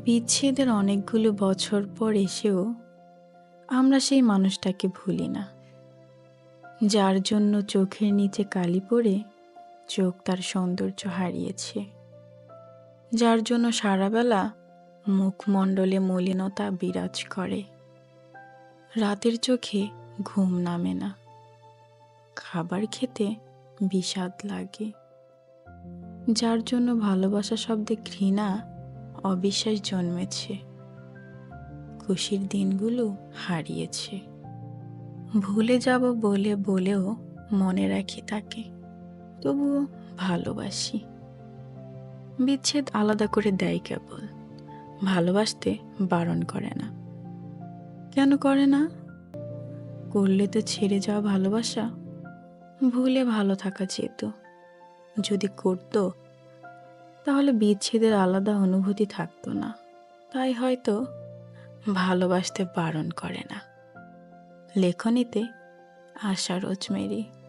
বিচ্ছেদের অনেকগুলো বছর পর এসেও আমরা সেই মানুষটাকে ভুলি না, যার জন্য চোখের নিচে কালি পড়ে চোখ তার সৌন্দর্য হারিয়েছে, যার জন্য সারাবেলা মুখমণ্ডলে মলিনতা বিরাজ করে, রাতের চোখে ঘুম নামে না, খাবার খেতে বিষাদ লাগে, যার জন্য ভালোবাসা শব্দে ঘৃণা অবিশ্বাস জন্মেছে, খুশির দিনগুলো হারিয়েছে। ভুলে যাব বলে বলেও মনে রাখি তাকে, তবুও ভালোবাসি। বিচ্ছেদ আলাদা করে দেয় কেবল, ভালোবাসতে বারণ করে না। কেন করে না? করলে তো ছেড়ে যাওয়া ভালোবাসা ভুলে ভালো থাকা যেত। যদি করতো তাহলে বিচ্ছেদের আলাদা অনুভূতি থাকতো না। তাই হয়তো ভালোবাসতে বারণ করে না। লেখনীতে আশা রোজমেরি।